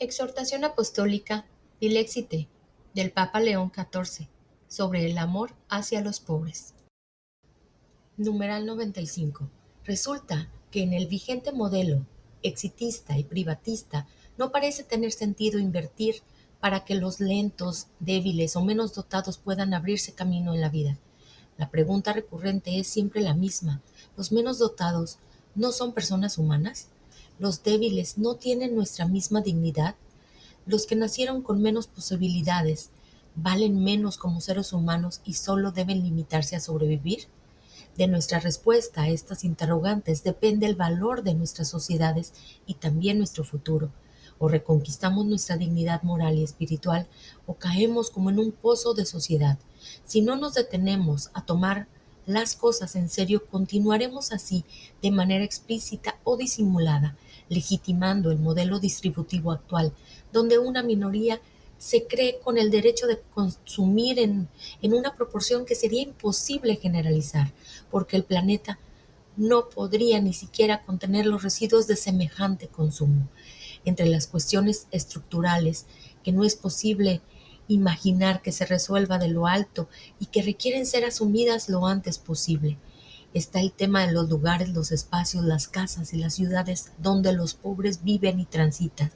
Exhortación Apostólica Dilexite del Papa León XIV sobre el amor hacia los pobres. Numeral 95. Resulta que en el vigente modelo exitista y privatista no parece tener sentido invertir para que los lentos, débiles o menos dotados puedan abrirse camino en la vida. La pregunta recurrente es siempre la misma. ¿Los menos dotados no son personas humanas? ¿Los débiles no tienen nuestra misma dignidad? ¿Los que nacieron con menos posibilidades valen menos como seres humanos y solo deben limitarse a sobrevivir? De nuestra respuesta a estas interrogantes depende el valor de nuestras sociedades y también nuestro futuro. O reconquistamos nuestra dignidad moral y espiritual o caemos como en un pozo de sociedad. Si no nos detenemos a tomar las cosas en serio, continuaremos así de manera explícita o disimulada, legitimando el modelo distributivo actual, donde una minoría se cree con el derecho de consumir en una proporción que sería imposible generalizar, porque el planeta no podría ni siquiera contener los residuos de semejante consumo. Entre las cuestiones estructurales que no es posible imaginar que se resuelva de lo alto y que requieren ser asumidas lo antes posible, está el tema de los lugares, los espacios, las casas y las ciudades donde los pobres viven y transitan.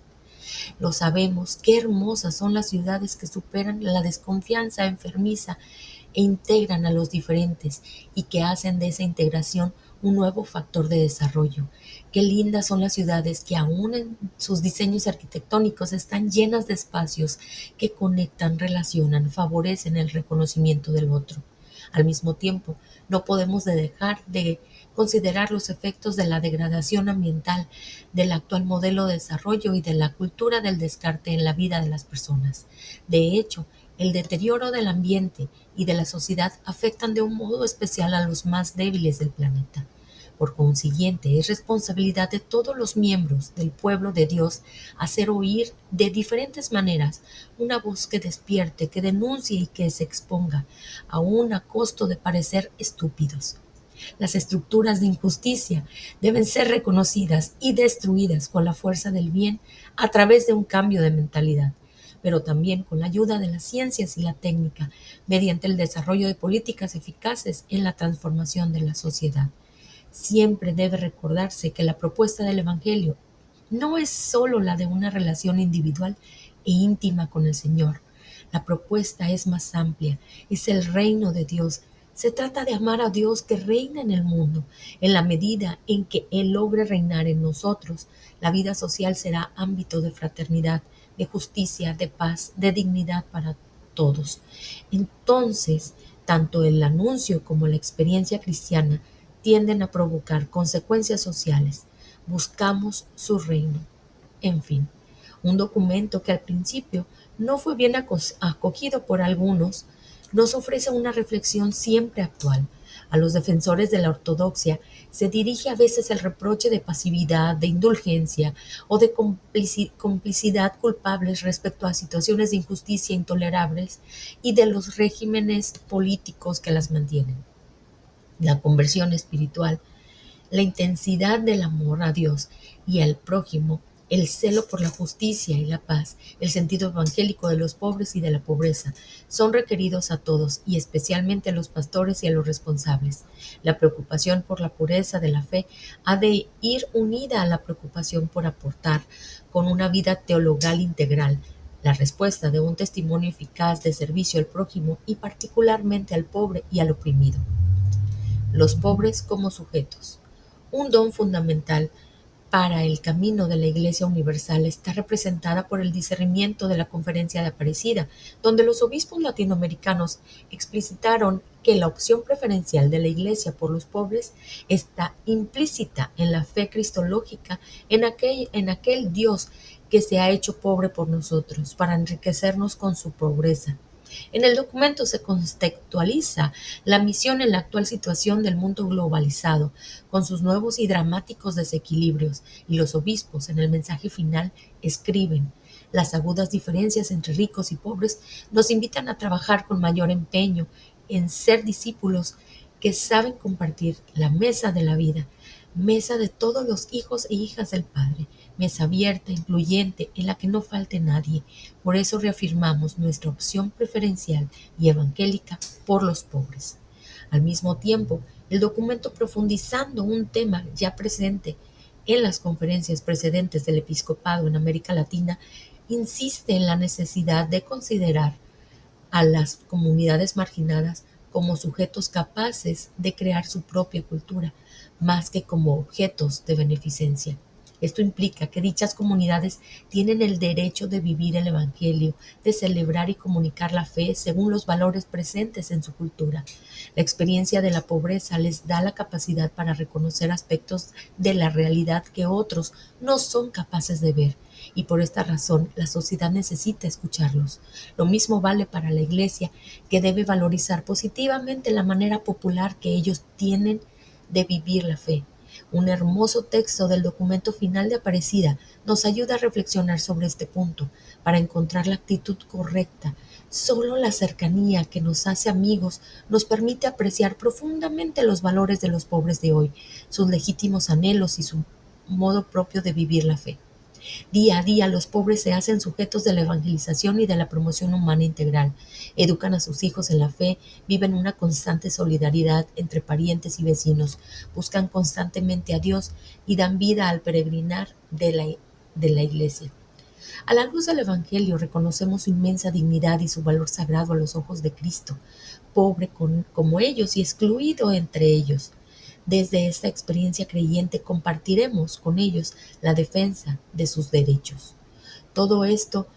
Lo sabemos, qué hermosas son las ciudades que superan la desconfianza enfermiza e integran a los diferentes y que hacen de esa integración un nuevo factor de desarrollo. Qué lindas son las ciudades que aún en sus diseños arquitectónicos están llenas de espacios que conectan, relacionan, favorecen el reconocimiento del otro. Al mismo tiempo, no podemos dejar de considerar los efectos de la degradación ambiental, del actual modelo de desarrollo y de la cultura del descarte en la vida de las personas. De hecho, el deterioro del ambiente y de la sociedad afectan de un modo especial a los más débiles del planeta. Por consiguiente, es responsabilidad de todos los miembros del pueblo de Dios hacer oír de diferentes maneras una voz que despierte, que denuncie y que se exponga, aun a costo de parecer estúpidos. Las estructuras de injusticia deben ser reconocidas y destruidas con la fuerza del bien a través de un cambio de mentalidad, pero también con la ayuda de las ciencias y la técnica, mediante el desarrollo de políticas eficaces en la transformación de la sociedad. Siempre debe recordarse que la propuesta del Evangelio no es sólo la de una relación individual e íntima con el Señor. La propuesta es más amplia, es el reino de Dios. Se trata de amar a Dios que reina en el mundo. En la medida en que Él logre reinar en nosotros, la vida social será ámbito de fraternidad, de justicia, de paz, de dignidad para todos. Entonces, tanto el anuncio como la experiencia cristiana tienden a provocar consecuencias sociales. Buscamos su reino. En fin, un documento que al principio no fue bien acogido por algunos, nos ofrece una reflexión siempre actual. A los defensores de la ortodoxia se dirige a veces el reproche de pasividad, de indulgencia o de complicidad culpables respecto a situaciones de injusticia intolerables y de los regímenes políticos que las mantienen. La conversión espiritual, la intensidad del amor a Dios y al prójimo, el celo por la justicia y la paz, el sentido evangélico de los pobres y de la pobreza, son requeridos a todos y especialmente a los pastores y a los responsables. La preocupación por la pureza de la fe ha de ir unida a la preocupación por aportar con una vida teologal integral la respuesta de un testimonio eficaz de servicio al prójimo y particularmente al pobre y al oprimido. Los pobres como sujetos. Un don fundamental para el camino de la Iglesia Universal está representada por el discernimiento de la Conferencia de Aparecida, donde los obispos latinoamericanos explicitaron que la opción preferencial de la Iglesia por los pobres está implícita en la fe cristológica en aquel Dios que se ha hecho pobre por nosotros, para enriquecernos con su pobreza. En el documento se contextualiza la misión en la actual situación del mundo globalizado, con sus nuevos y dramáticos desequilibrios, y los obispos, en el mensaje final, escriben: las agudas diferencias entre ricos y pobres nos invitan a trabajar con mayor empeño en ser discípulos que saben compartir la mesa de la vida, mesa de todos los hijos e hijas del Padre, mesa abierta, incluyente, en la que no falte nadie. Por eso reafirmamos nuestra opción preferencial y evangélica por los pobres. Al mismo tiempo, el documento, profundizando un tema ya presente en las conferencias precedentes del episcopado en América Latina, insiste en la necesidad de considerar a las comunidades marginadas como sujetos capaces de crear su propia cultura, más que como objetos de beneficencia. Esto implica que dichas comunidades tienen el derecho de vivir el Evangelio, de celebrar y comunicar la fe según los valores presentes en su cultura. La experiencia de la pobreza les da la capacidad para reconocer aspectos de la realidad que otros no son capaces de ver, y por esta razón la sociedad necesita escucharlos. Lo mismo vale para la Iglesia, que debe valorizar positivamente la manera popular que ellos tienen de vivir la fe. Un hermoso texto del documento final de Aparecida nos ayuda a reflexionar sobre este punto, para encontrar la actitud correcta. Solo la cercanía que nos hace amigos nos permite apreciar profundamente los valores de los pobres de hoy, sus legítimos anhelos y su modo propio de vivir la fe. Día a día los pobres se hacen sujetos de la evangelización y de la promoción humana integral. Educan a sus hijos en la fe, viven una constante solidaridad entre parientes y vecinos, buscan constantemente a Dios y dan vida al peregrinar de la Iglesia. A la luz del Evangelio reconocemos su inmensa dignidad y su valor sagrado a los ojos de Cristo, pobre como ellos y excluido entre ellos. Desde esta experiencia creyente compartiremos con ellos la defensa de sus derechos. Todo esto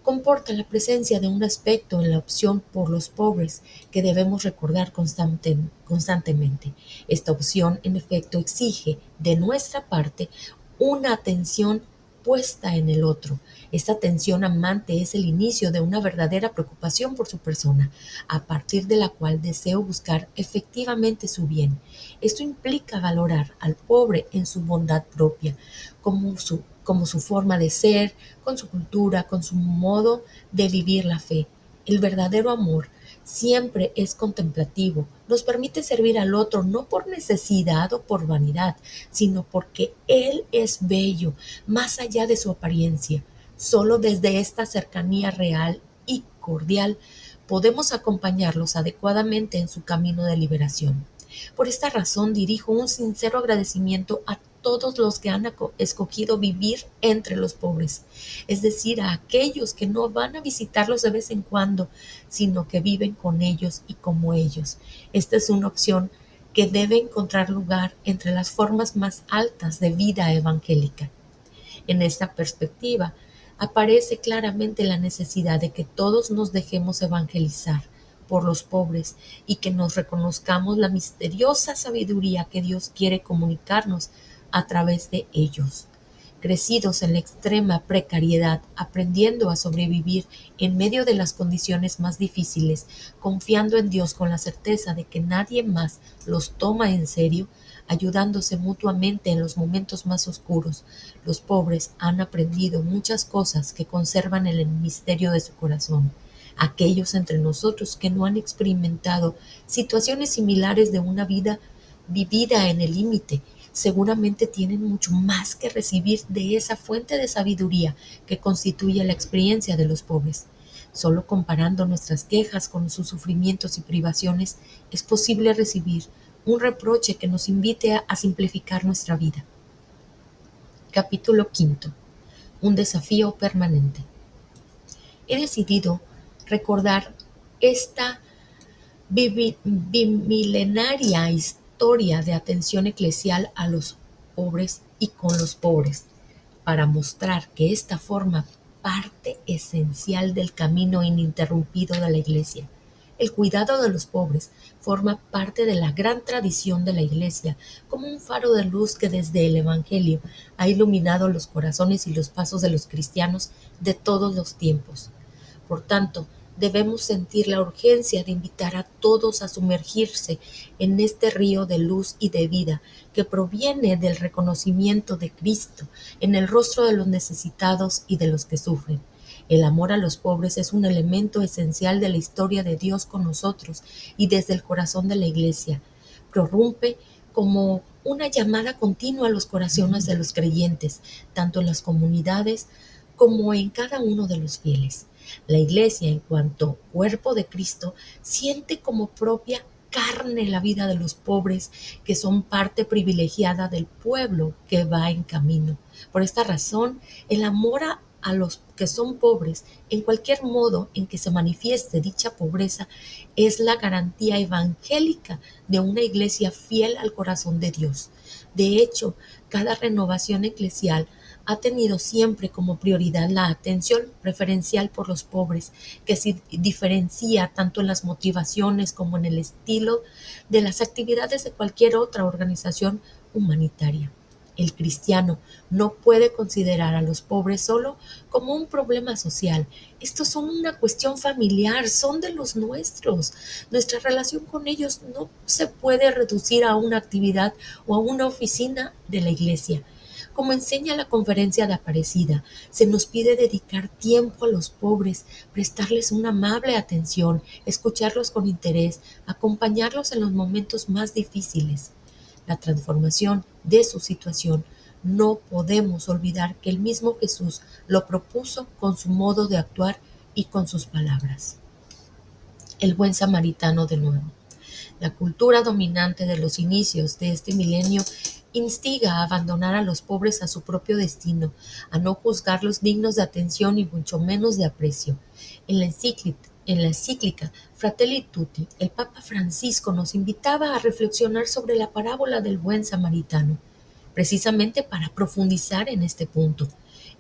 comporta la presencia de un aspecto en la opción por los pobres que debemos recordar constantemente. Esta opción, en efecto, exige de nuestra parte una atención puesta en el otro. Esta atención amante es el inicio de una verdadera preocupación por su persona, a partir de la cual deseo buscar efectivamente su bien. Esto implica valorar al pobre en su bondad propia, como su forma de ser, con su cultura, con su modo de vivir la fe. El verdadero amor siempre es contemplativo, nos permite servir al otro no por necesidad o por vanidad, sino porque Él es bello, más allá de su apariencia. Solo desde esta cercanía real y cordial podemos acompañarlos adecuadamente en su camino de liberación. Por esta razón dirijo un sincero agradecimiento a todos los que han escogido vivir entre los pobres, es decir, a aquellos que no van a visitarlos de vez en cuando, sino que viven con ellos y como ellos. Esta es una opción que debe encontrar lugar entre las formas más altas de vida evangélica. En esta perspectiva, aparece claramente la necesidad de que todos nos dejemos evangelizar por los pobres y que nos reconozcamos la misteriosa sabiduría que Dios quiere comunicarnos a través de ellos. Crecidos en la extrema precariedad, aprendiendo a sobrevivir en medio de las condiciones más difíciles, confiando en Dios con la certeza de que nadie más los toma en serio, ayudándose mutuamente en los momentos más oscuros, los pobres han aprendido muchas cosas que conservan en el misterio de su corazón. Aquellos entre nosotros que no han experimentado situaciones similares de una vida vivida en el límite, seguramente tienen mucho más que recibir de esa fuente de sabiduría que constituye la experiencia de los pobres. Solo comparando nuestras quejas con sus sufrimientos y privaciones es posible recibir un reproche que nos invite a simplificar nuestra vida. Capítulo quinto. Un desafío permanente. He decidido recordar esta bimilenaria historia de atención eclesial a los pobres y con los pobres, para mostrar que esta forma parte esencial del camino ininterrumpido de la Iglesia. El cuidado de los pobres forma parte de la gran tradición de la Iglesia, como un faro de luz que desde el Evangelio ha iluminado los corazones y los pasos de los cristianos de todos los tiempos. Por tanto, debemos sentir la urgencia de invitar a todos a sumergirse en este río de luz y de vida que proviene del reconocimiento de Cristo en el rostro de los necesitados y de los que sufren. El amor a los pobres es un elemento esencial de la historia de Dios con nosotros y desde el corazón de la Iglesia. Prorrumpe como una llamada continua a los corazones de los creyentes, tanto en las comunidades como en cada uno de los fieles. La Iglesia, en cuanto cuerpo de Cristo, siente como propia carne la vida de los pobres, que son parte privilegiada del pueblo que va en camino. Por esta razón, el amor a los que son pobres, en cualquier modo en que se manifieste dicha pobreza, es la garantía evangélica de una iglesia fiel al corazón de Dios. De hecho, cada renovación eclesial ha tenido siempre como prioridad la atención preferencial por los pobres, que se diferencia tanto en las motivaciones como en el estilo de las actividades de cualquier otra organización humanitaria. El cristiano no puede considerar a los pobres solo como un problema social. Estos son una cuestión familiar, son de los nuestros. Nuestra relación con ellos no se puede reducir a una actividad o a una oficina de la iglesia. Como enseña la conferencia de Aparecida, se nos pide dedicar tiempo a los pobres, prestarles una amable atención, escucharlos con interés, acompañarlos en los momentos más difíciles. La transformación de su situación, no podemos olvidar que el mismo Jesús lo propuso con su modo de actuar y con sus palabras. El buen samaritano de nuevo. La cultura dominante de los inicios de este milenio instiga a abandonar a los pobres a su propio destino, a no juzgarlos dignos de atención y mucho menos de aprecio. En la encíclica Fratelli Tutti, el Papa Francisco nos invitaba a reflexionar sobre la parábola del buen samaritano, precisamente para profundizar en este punto.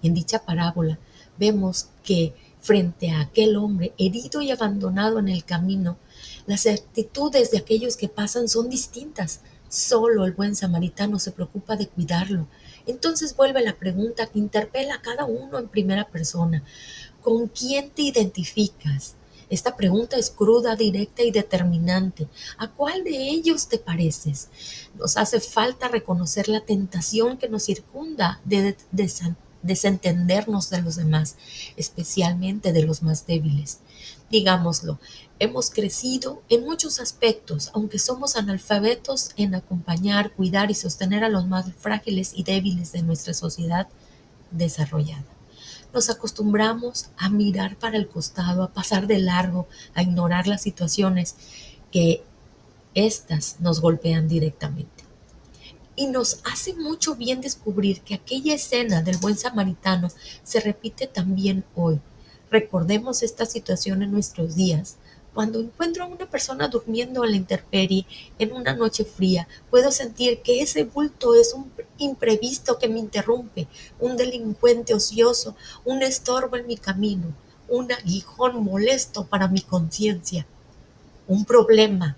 En dicha parábola vemos que frente a aquel hombre herido y abandonado en el camino, las actitudes de aquellos que pasan son distintas. Solo el buen samaritano se preocupa de cuidarlo. Entonces vuelve la pregunta que interpela a cada uno en primera persona. ¿Con quién te identificas? Esta pregunta es cruda, directa y determinante. ¿A cuál de ellos te pareces? Nos hace falta reconocer la tentación que nos circunda de desentendernos de los demás, especialmente de los más débiles. Digámoslo, hemos crecido en muchos aspectos, aunque somos analfabetos en acompañar, cuidar y sostener a los más frágiles y débiles de nuestra sociedad desarrollada. Nos acostumbramos a mirar para el costado, a pasar de largo, a ignorar las situaciones que éstas nos golpean directamente. Y nos hace mucho bien descubrir que aquella escena del buen samaritano se repite también hoy. Recordemos esta situación en nuestros días. Cuando encuentro a una persona durmiendo en la intemperie en una noche fría, puedo sentir que ese bulto es un imprevisto que me interrumpe, un delincuente ocioso, un estorbo en mi camino, un aguijón molesto para mi conciencia, un problema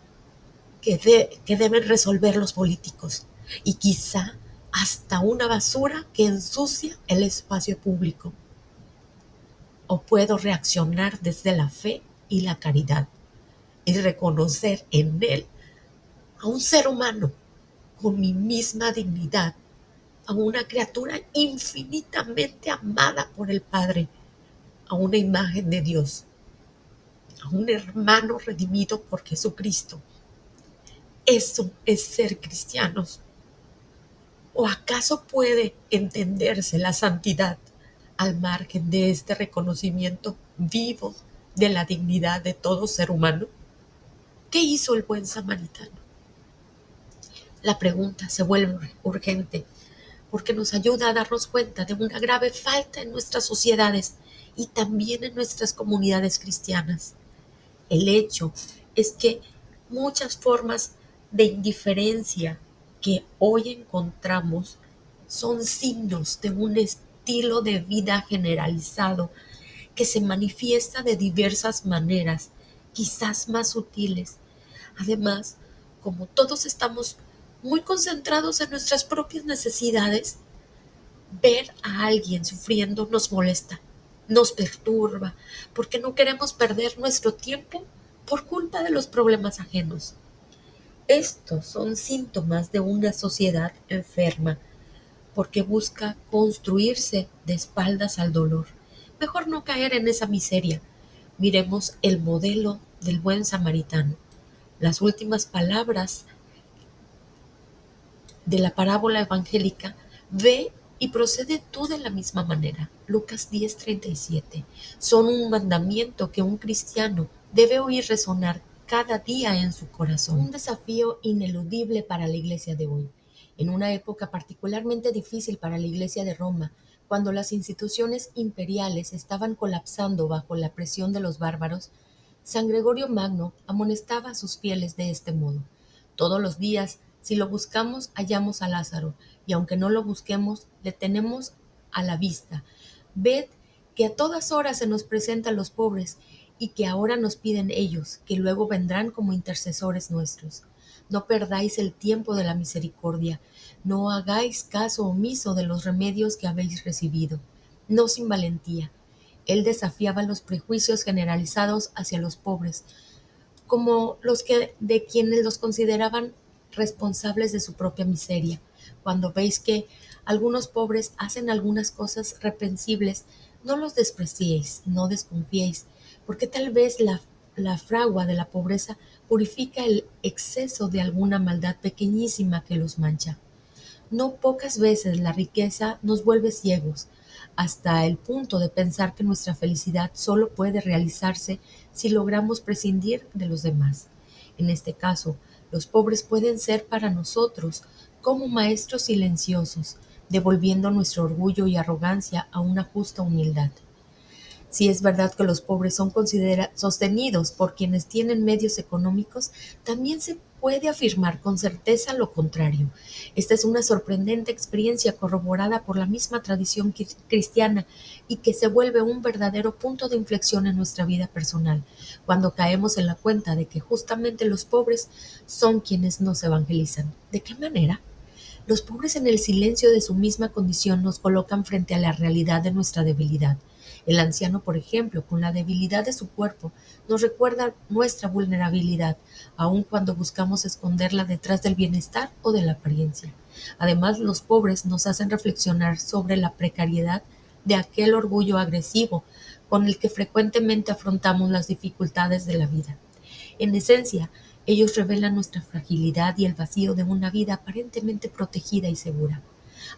que deben resolver los políticos y quizá hasta una basura que ensucia el espacio público. O puedo reaccionar desde la fe y la caridad y reconocer en él a un ser humano con mi misma dignidad, a una criatura infinitamente amada por el Padre, a una imagen de Dios, a un hermano redimido por Jesucristo. Eso es ser cristianos. ¿O acaso puede entenderse la santidad al margen de este reconocimiento vivo de la dignidad de todo ser humano? ¿Qué hizo el buen samaritano? La pregunta se vuelve urgente porque nos ayuda a darnos cuenta de una grave falta en nuestras sociedades y también en nuestras comunidades cristianas. El hecho es que muchas formas de indiferencia que hoy encontramos son signos de un estilo de vida generalizado que se manifiesta de diversas maneras, quizás más sutiles. Además, como todos estamos muy concentrados en nuestras propias necesidades, ver a alguien sufriendo nos molesta, nos perturba, porque no queremos perder nuestro tiempo por culpa de los problemas ajenos. Estos son síntomas de una sociedad enferma, porque busca construirse de espaldas al dolor. Mejor no caer en esa miseria. Miremos el modelo del buen samaritano. Las últimas palabras de la parábola evangélica, ve y procede tú de la misma manera. Lucas 10:37. Son un mandamiento que un cristiano debe oír resonar cada día en su corazón. Un desafío ineludible para la iglesia de hoy. En una época particularmente difícil para la iglesia de Roma, cuando las instituciones imperiales estaban colapsando bajo la presión de los bárbaros, San Gregorio Magno amonestaba a sus fieles de este modo: todos los días, si lo buscamos, hallamos a Lázaro, y aunque no lo busquemos, le tenemos a la vista. Ved que a todas horas se nos presentan los pobres, y que ahora nos piden ellos, que luego vendrán como intercesores nuestros. No perdáis el tiempo de la misericordia, no hagáis caso omiso de los remedios que habéis recibido. No sin valentía. Él desafiaba los prejuicios generalizados hacia los pobres, como los que de quienes los consideraban responsables de su propia miseria. Cuando veis que algunos pobres hacen algunas cosas reprensibles, no los despreciéis, no desconfiéis, porque tal vez la fragua de la pobreza purifica el exceso de alguna maldad pequeñísima que los mancha. No pocas veces la riqueza nos vuelve ciegos, hasta el punto de pensar que nuestra felicidad solo puede realizarse si logramos prescindir de los demás. En este caso, los pobres pueden ser para nosotros como maestros silenciosos, devolviendo nuestro orgullo y arrogancia a una justa humildad. Si es verdad que los pobres son sostenidos por quienes tienen medios económicos, también se puede afirmar con certeza lo contrario. Esta es una sorprendente experiencia corroborada por la misma tradición cristiana y que se vuelve un verdadero punto de inflexión en nuestra vida personal, cuando caemos en la cuenta de que justamente los pobres son quienes nos evangelizan. ¿De qué manera? Los pobres en el silencio de su misma condición nos colocan frente a la realidad de nuestra debilidad. El anciano, por ejemplo, con la debilidad de su cuerpo, nos recuerda nuestra vulnerabilidad, aun cuando buscamos esconderla detrás del bienestar o de la apariencia. Además, los pobres nos hacen reflexionar sobre la precariedad de aquel orgullo agresivo con el que frecuentemente afrontamos las dificultades de la vida. En esencia, ellos revelan nuestra fragilidad y el vacío de una vida aparentemente protegida y segura.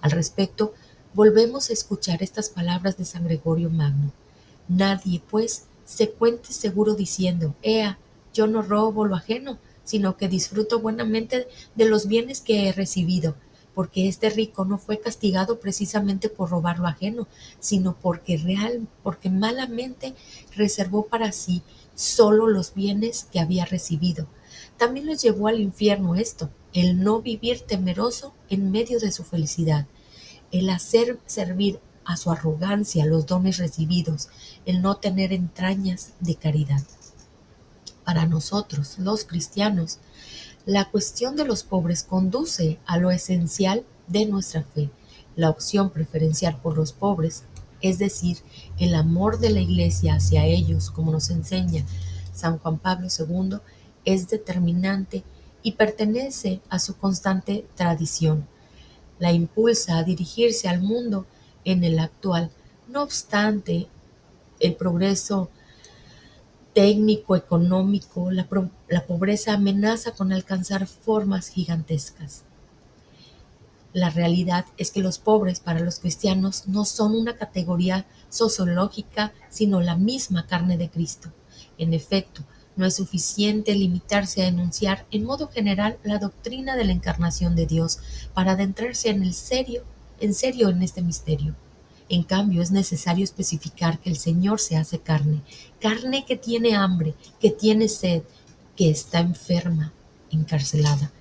Al respecto, volvemos a escuchar estas palabras de San Gregorio Magno. Nadie, pues, se cuente seguro diciendo: Ea, yo no robo lo ajeno, sino que disfruto buenamente de los bienes que he recibido, porque este rico no fue castigado precisamente por robar lo ajeno, sino porque malamente reservó para sí solo los bienes que había recibido. También los llevó al infierno esto, el no vivir temeroso en medio de su felicidad, el hacer servir a su arrogancia los dones recibidos, el no tener entrañas de caridad. Para nosotros, los cristianos, la cuestión de los pobres conduce a lo esencial de nuestra fe, la opción preferencial por los pobres, es decir, el amor de la Iglesia hacia ellos, como nos enseña San Juan Pablo II, es determinante y pertenece a su constante tradición. La impulsa a dirigirse al mundo en el actual. No obstante, el progreso técnico, económico, la pobreza amenaza con alcanzar formas gigantescas. La realidad es que los pobres para los cristianos no son una categoría sociológica, sino la misma carne de Cristo. En efecto, no es suficiente limitarse a enunciar en modo general la doctrina de la encarnación de Dios para adentrarse en serio en este misterio. En cambio, es necesario especificar que el Señor se hace carne, carne que tiene hambre, que tiene sed, que está enferma, encarcelada.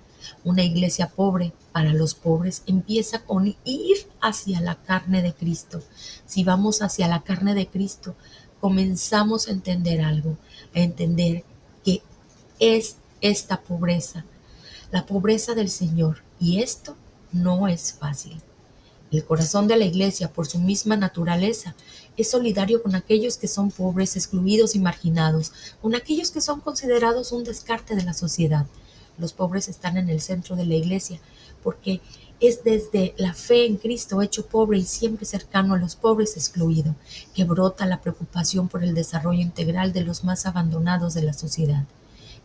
Una iglesia pobre para los pobres empieza con ir hacia la carne de Cristo. Si vamos hacia la carne de Cristo, comenzamos a entender algo, a entender que es esta pobreza, la pobreza del Señor, y esto no es fácil. El corazón de la Iglesia, por su misma naturaleza, es solidario con aquellos que son pobres, excluidos y marginados, con aquellos que son considerados un descarte de la sociedad. Los pobres están en el centro de la Iglesia, porque es desde la fe en Cristo hecho pobre y siempre cercano a los pobres excluido, que brota la preocupación por el desarrollo integral de los más abandonados de la sociedad.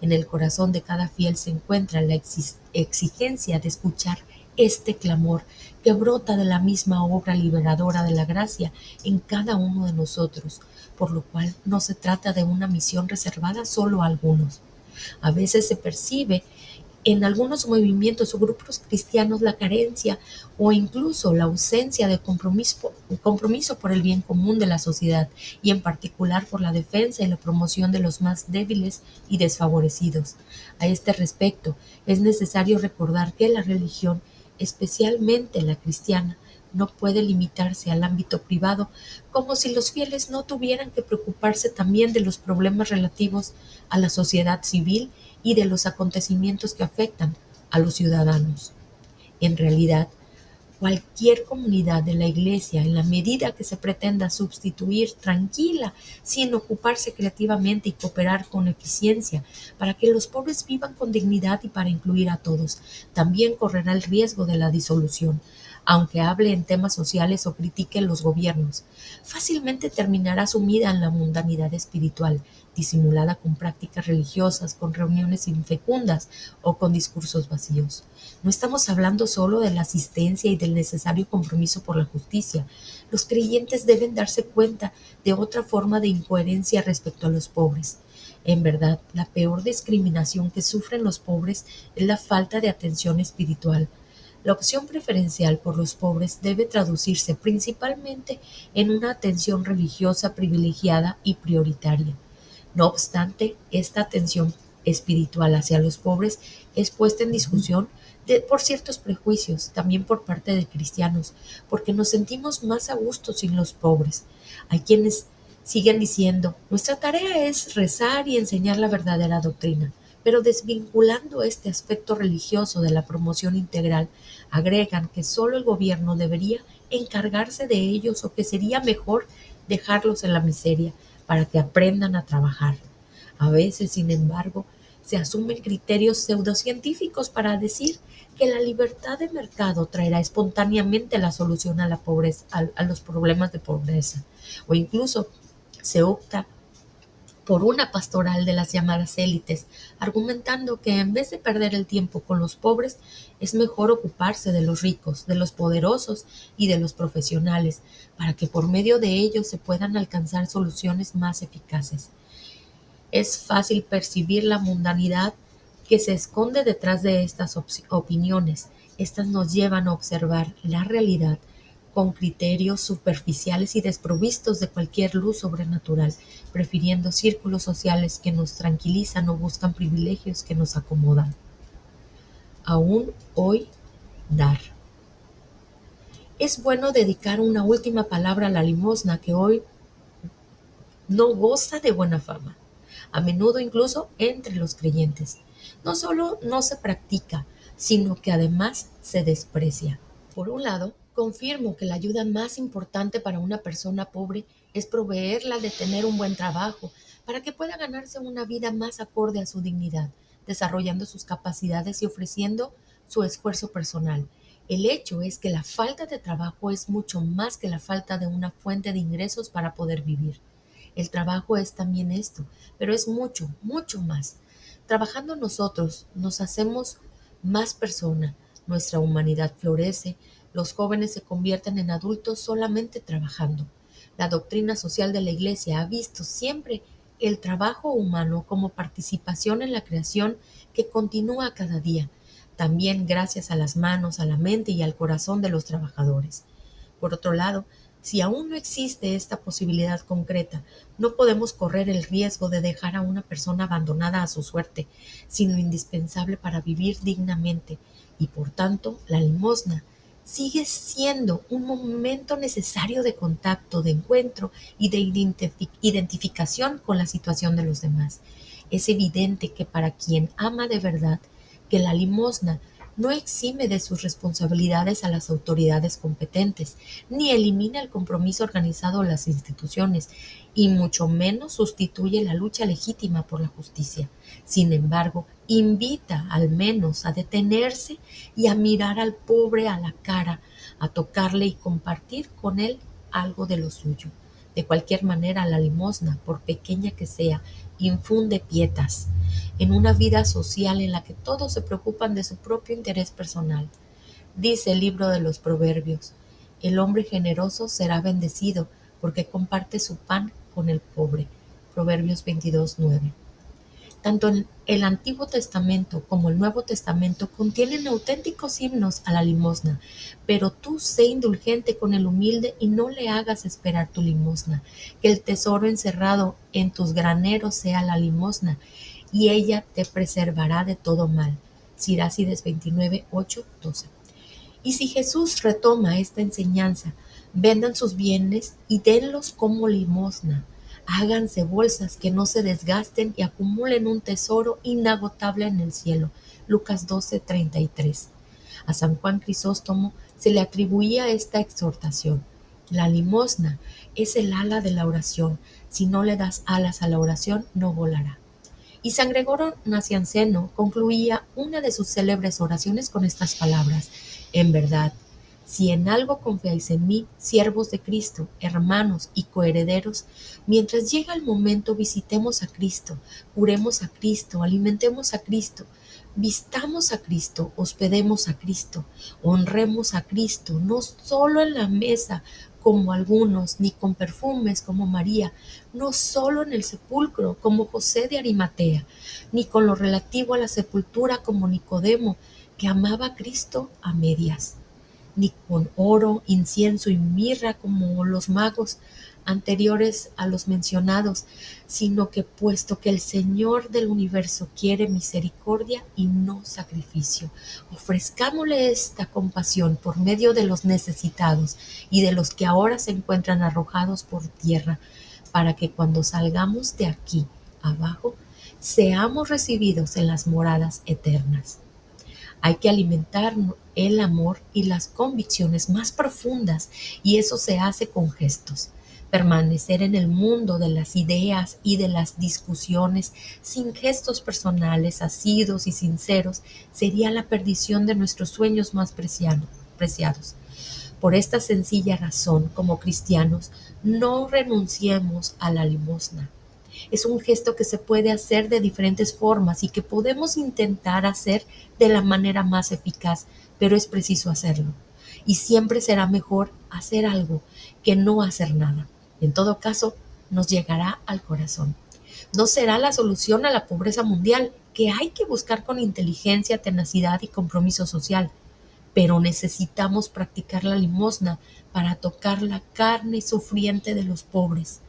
En el corazón de cada fiel se encuentra la exigencia de escuchar este clamor que brota de la misma obra liberadora de la gracia en cada uno de nosotros, por lo cual no se trata de una misión reservada solo a algunos. A veces se percibe en algunos movimientos o grupos cristianos la carencia o incluso la ausencia de compromiso por el bien común de la sociedad y en particular por la defensa y la promoción de los más débiles y desfavorecidos. A este respecto, es necesario recordar que la religión, especialmente la cristiana, no puede limitarse al ámbito privado, como si los fieles no tuvieran que preocuparse también de los problemas relativos a la sociedad civil y de los acontecimientos que afectan a los ciudadanos. En realidad, cualquier comunidad de la Iglesia, en la medida que se pretenda sustituir tranquila, sin ocuparse creativamente y cooperar con eficiencia, para que los pobres vivan con dignidad y para incluir a todos, también correrá el riesgo de la disolución, aunque hable en temas sociales o critique los gobiernos. Fácilmente terminará sumida en la mundanidad espiritual, disimulada con prácticas religiosas, con reuniones infecundas o con discursos vacíos. No estamos hablando solo de la asistencia y del necesario compromiso por la justicia. Los creyentes deben darse cuenta de otra forma de incoherencia respecto a los pobres. En verdad, la peor discriminación que sufren los pobres es la falta de atención espiritual. La opción preferencial por los pobres debe traducirse principalmente en una atención religiosa privilegiada y prioritaria. No obstante, esta atención espiritual hacia los pobres es puesta en discusión por ciertos prejuicios, también por parte de cristianos, porque nos sentimos más a gusto sin los pobres. Hay quienes siguen diciendo, nuestra tarea es rezar y enseñar la verdadera doctrina, pero desvinculando este aspecto religioso de la promoción integral, agregan que solo el gobierno debería encargarse de ellos o que sería mejor dejarlos en la miseria para que aprendan a trabajar. A veces, sin embargo, se asumen criterios pseudocientíficos para decir que la libertad de mercado traerá espontáneamente la solución a la pobreza, a los problemas de pobreza, o incluso se opta por una pastoral de las llamadas élites, argumentando que en vez de perder el tiempo con los pobres, es mejor ocuparse de los ricos, de los poderosos y de los profesionales, para que por medio de ellos se puedan alcanzar soluciones más eficaces. Es fácil percibir la mundanidad que se esconde detrás de estas opiniones. Estas nos llevan a observar la realidad con criterios superficiales y desprovistos de cualquier luz sobrenatural, prefiriendo círculos sociales que nos tranquilizan o buscan privilegios que nos acomodan. Aún hoy, dar. Es bueno dedicar una última palabra a la limosna que hoy no goza de buena fama, a menudo incluso entre los creyentes. No solo no se practica, sino que además se desprecia. Por un lado, confirmo que la ayuda más importante para una persona pobre es proveerla de tener un buen trabajo para que pueda ganarse una vida más acorde a su dignidad, desarrollando sus capacidades y ofreciendo su esfuerzo personal. El hecho es que la falta de trabajo es mucho más que la falta de una fuente de ingresos para poder vivir. El trabajo es también esto, pero es mucho, mucho más. Trabajando nosotros nos hacemos más persona, nuestra humanidad florece, los jóvenes se convierten en adultos solamente trabajando. La doctrina social de la Iglesia ha visto siempre el trabajo humano como participación en la creación que continúa cada día, también gracias a las manos, a la mente y al corazón de los trabajadores. Por otro lado, si aún no existe esta posibilidad concreta, no podemos correr el riesgo de dejar a una persona abandonada a su suerte, sino indispensable para vivir dignamente, y por tanto la limosna sigue siendo un momento necesario de contacto, de encuentro y de identificación con la situación de los demás. Es evidente que para quien ama de verdad, que la limosna no exime de sus responsabilidades a las autoridades competentes, ni elimina el compromiso organizado a las instituciones, y mucho menos sustituye la lucha legítima por la justicia. Sin embargo, invita al menos a detenerse y a mirar al pobre a la cara, a tocarle y compartir con él algo de lo suyo. De cualquier manera, la limosna, por pequeña que sea, infunde pietas en una vida social en la que todos se preocupan de su propio interés personal. Dice el libro de los Proverbios: el hombre generoso será bendecido porque comparte su pan con el pobre. Proverbios 22:9. Tanto el Antiguo Testamento como el Nuevo Testamento contienen auténticos himnos a la limosna, pero tú sé indulgente con el humilde y no le hagas esperar tu limosna, que el tesoro encerrado en tus graneros sea la limosna, y ella te preservará de todo mal. Sirácides 29, 8, 12. Y si Jesús retoma esta enseñanza, vendan sus bienes y denlos como limosna. Háganse bolsas que no se desgasten y acumulen un tesoro inagotable en el cielo. Lucas 12:33. A San Juan Crisóstomo se le atribuía esta exhortación: la limosna es el ala de la oración. Si no le das alas a la oración, no volará. Y San Gregorio Nacianceno concluía una de sus célebres oraciones con estas palabras: en verdad, si en algo confiáis en mí, siervos de Cristo, hermanos y coherederos, mientras llega el momento visitemos a Cristo, curemos a Cristo, alimentemos a Cristo, vistamos a Cristo, hospedemos a Cristo, honremos a Cristo, no solo en la mesa como algunos, ni con perfumes como María, no solo en el sepulcro como José de Arimatea, ni con lo relativo a la sepultura como Nicodemo, que amaba a Cristo a medias, ni con oro, incienso y mirra como los magos anteriores a los mencionados, sino que puesto que el Señor del universo quiere misericordia y no sacrificio, ofrezcámosle esta compasión por medio de los necesitados y de los que ahora se encuentran arrojados por tierra, para que cuando salgamos de aquí abajo, seamos recibidos en las moradas eternas. Hay que alimentar el amor y las convicciones más profundas, y eso se hace con gestos. Permanecer en el mundo de las ideas y de las discusiones sin gestos personales asidos y sinceros sería la perdición de nuestros sueños más preciados. Por esta sencilla razón, como cristianos, no renunciemos a la limosna. Es un gesto que se puede hacer de diferentes formas y que podemos intentar hacer de la manera más eficaz, pero es preciso hacerlo. Y siempre será mejor hacer algo que no hacer nada. En todo caso, nos llegará al corazón. No será la solución a la pobreza mundial, que hay que buscar con inteligencia, tenacidad y compromiso social, pero necesitamos practicar la limosna para tocar la carne sufriente de los pobres.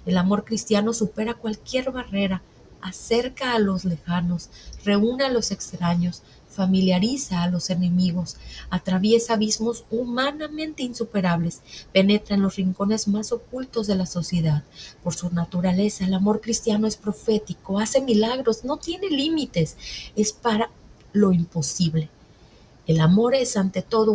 El amor cristiano supera cualquier barrera, acerca a los lejanos, reúne a los extraños, familiariza a los enemigos, atraviesa abismos humanamente insuperables, penetra en los rincones más ocultos de la sociedad. Por su naturaleza, el amor cristiano es profético, hace milagros, no tiene límites, es para lo imposible. El amor es ante todo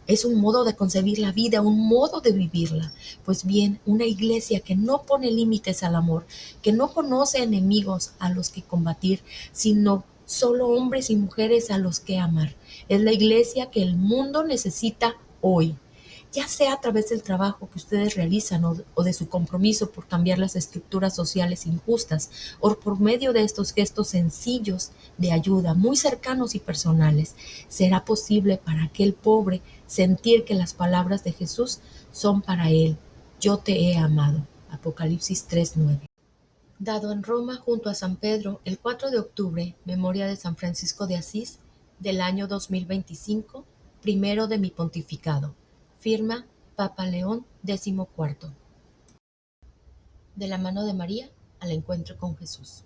es un modo de concebir la vida, un modo de vivirla. Pues bien, una iglesia que no pone límites al amor, que no conoce enemigos a los que combatir, sino solo hombres y mujeres a los que amar, es la iglesia que el mundo necesita hoy, ya sea a través del trabajo que ustedes realizan o de su compromiso por cambiar las estructuras sociales injustas, o por medio de estos gestos sencillos de ayuda, muy cercanos y personales. Será posible para aquel pobre sentir que las palabras de Jesús son para él: yo te he amado. Apocalipsis 3:9. Dado en Roma junto a San Pedro el 4 de octubre, memoria de San Francisco de Asís, del año 2025, primero de mi pontificado. Firma Papa León XIV. De la mano de María al encuentro con Jesús.